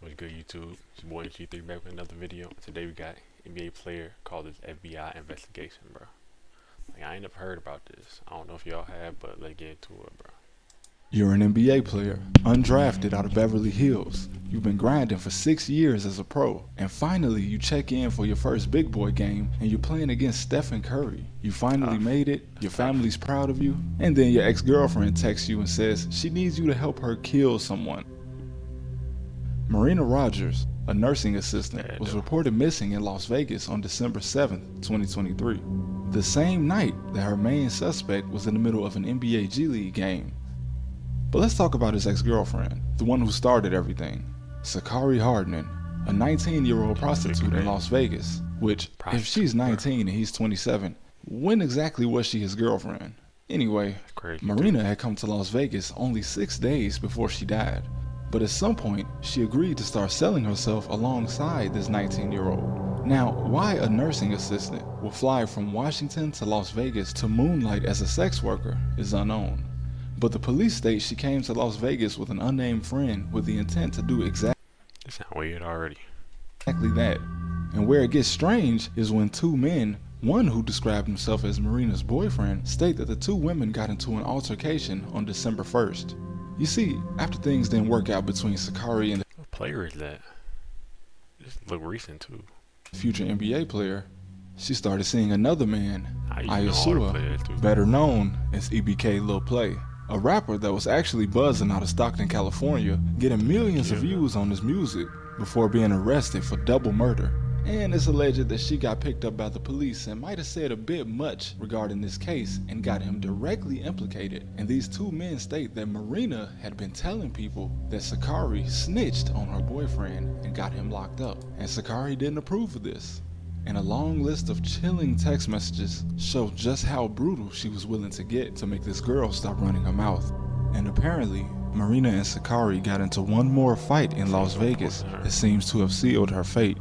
What's good, YouTube? It's your boy G3 back with another video. Today we got NBA player called this FBI investigation, bro. Like, I ain't never heard about this. I don't know if y'all have, but let's get into it, bro. You're an NBA player, undrafted out of Beverly Hills. You've been grinding for 6 years as a pro, and finally you check in for your first big boy game and you're playing against Stephen Curry. You finally made it, your family's proud of you, and then your ex-girlfriend texts you and says she needs you to help her kill someone. Marina Rogers, a nursing assistant, was reported missing in Las Vegas on December 7, 2023, the same night that her main suspect was in the middle of an NBA G League game. But let's talk about his ex-girlfriend, the one who started everything, Sakari Hardman, a 19-year-old prostitute in Las Vegas, which, if she's 19 and he's 27, when exactly was she his girlfriend? Anyway, Marina had come to Las Vegas only 6 days before she died, but at some point, she agreed to start selling herself alongside this 19-year-old. Now, why a nursing assistant will fly from Washington to Las Vegas to moonlight as a sex worker is unknown. But the police state she came to Las Vegas with an unnamed friend with the intent to do exactly weird already. that. And where it gets strange is when two men, one who described himself as Marina's boyfriend, state that the two women got into an altercation on December 1st. You see, after things didn't work out between Sakari and What player is that? This look recent too. the future NBA player, she started seeing another man, Ayasua, better known as EBK Lil Play, a rapper that was actually buzzing out of Stockton, California, getting millions of views on his music before being arrested for double murder. And it's alleged that she got picked up by the police and might have said a bit much regarding this case and got him directly implicated. And these two men state that Marina had been telling people that Sakari snitched on her boyfriend and got him locked up. And Sakari didn't approve of this. And a long list of chilling text messages show just how brutal she was willing to get to make this girl stop running her mouth. And apparently, Marina and Sakari got into one more fight in Las Vegas that seems to have sealed her fate.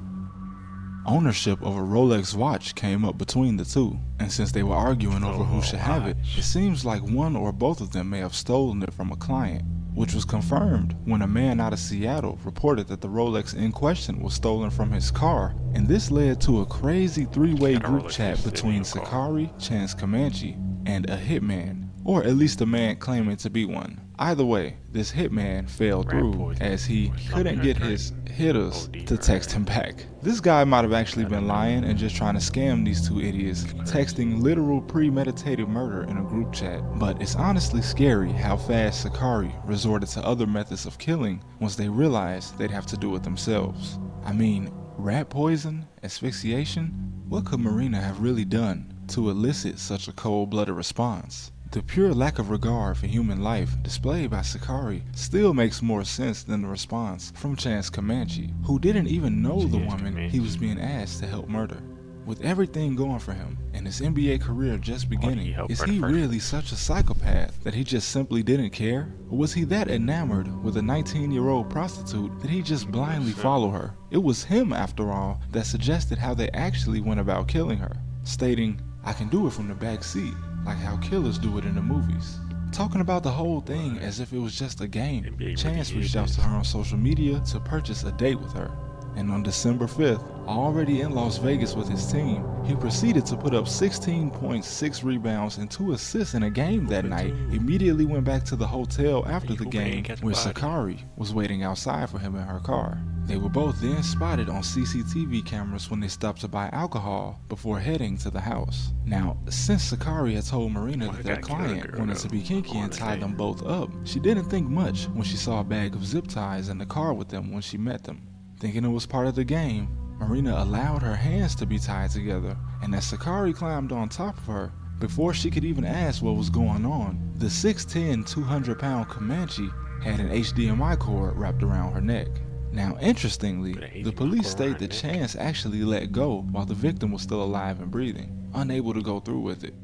Ownership of a Rolex watch came up between the two, and since they were arguing over who should have it, it seems like one or both of them may have stolen it from a client, which was confirmed when a man out of Seattle reported that the Rolex in question was stolen from his car, and this led to a crazy three-way group chat between Sakari, Chance Comanche, and a hitman, or at least a man claiming to be one. Either way, this hitman fell through as he couldn't get his hitters to text him back. This guy might have actually been lying and just trying to scam these two idiots, texting literal premeditated murder in a group chat. But it's honestly scary how fast Sakari resorted to other methods of killing once they realized they'd have to do it themselves. I mean, rat poison, asphyxiation? What could Marina have really done to elicit such a cold-blooded response? The pure lack of regard for human life displayed by Sakari still makes more sense than the response from Chance Comanche, who didn't even know the woman he was being asked to help murder. With everything going for him and his NBA career just beginning, is he really such a psychopath that he just simply didn't care? Or was he that enamored with a 19-year-old prostitute that he just blindly followed her? It was him, after all, that suggested how they actually went about killing her, stating, "I can do it from the back seat, like how killers do it in the movies." Talking about the whole thing as if it was just a game, Chance reached out to her on social media to purchase a date with her. And on December 5th, already in Las Vegas with his team, he proceeded to put up 16 points, 6 rebounds, and 2 assists in a game that night. Immediately went back to the hotel after the game, where Sakari was waiting outside for him in her car. They were both then spotted on CCTV cameras when they stopped to buy alcohol before heading to the house. Now, since Sakari had told Marina that their client wanted to be kinky and tie them both up, she didn't think much when she saw a bag of zip ties in the car with them when she met them. Thinking it was part of the game, Marina allowed her hands to be tied together, and as Sakari climbed on top of her, before she could even ask what was going on, the 6'10", 200-pound Comanche had an HDMI cord wrapped around her neck. Now, interestingly, the police state that Chance actually let go while the victim was still alive and breathing, unable to go through with it.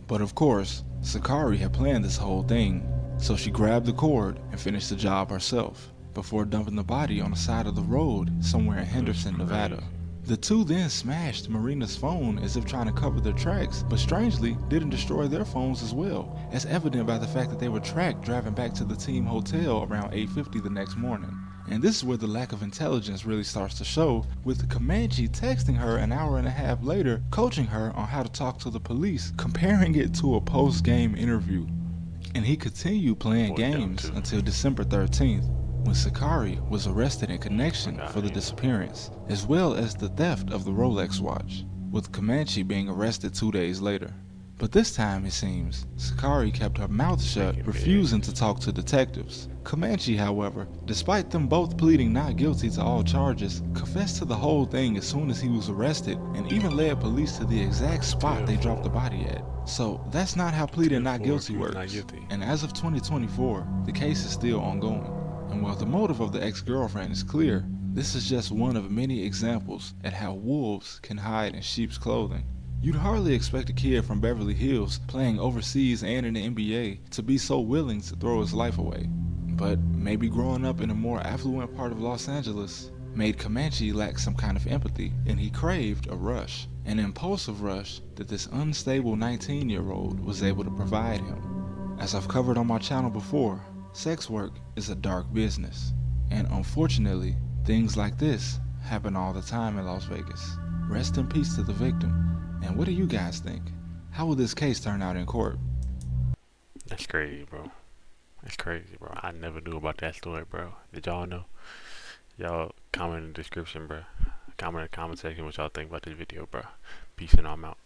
But of course, Sakari had planned this whole thing, so she grabbed the cord and finished the job herself, before dumping the body on the side of the road somewhere in Henderson, Nevada. The two then smashed Marina's phone as if trying to cover their tracks, but strangely didn't destroy their phones as well, as evident by the fact that they were tracked driving back to the team hotel around 8:50 the next morning. And this is where the lack of intelligence really starts to show, with the Comanche texting her an hour and a half later, coaching her on how to talk to the police, comparing it to a post-game interview. And he continued playing Boy, dumb games too. until December 13th, when Sakari was arrested in connection Forgot for the him. disappearance, as well as the theft of the Rolex watch, with Comanche being arrested 2 days later. But this time, it seems, Sakari kept her mouth shut, Making refusing big. to talk to detectives. Comanche, however, despite them both pleading not guilty to all charges, confessed to the whole thing as soon as he was arrested, and even led police to the exact spot they dropped the body at. So that's not how pleading not guilty works. And as of 2024, the case is still ongoing. And while the motive of the ex-girlfriend is clear, this is just one of many examples at how wolves can hide in sheep's clothing. You'd hardly expect a kid from Beverly Hills, playing overseas and in the NBA, to be so willing to throw his life away. But maybe growing up in a more affluent part of Los Angeles made Comanche lack some kind of empathy, and he craved a rush, an impulsive rush that this unstable 19-year-old was able to provide him. As I've covered on my channel before, sex work is a dark business, and unfortunately, things like this happen all the time in Las Vegas. Rest in peace to the victim. And what do you guys think? How will this case turn out in court? That's crazy, bro. That's crazy, bro. I never knew about that story, bro. Did y'all know? Y'all comment in the description, bro. Comment in the comment section what y'all think about this video, bro. Peace and I'm out.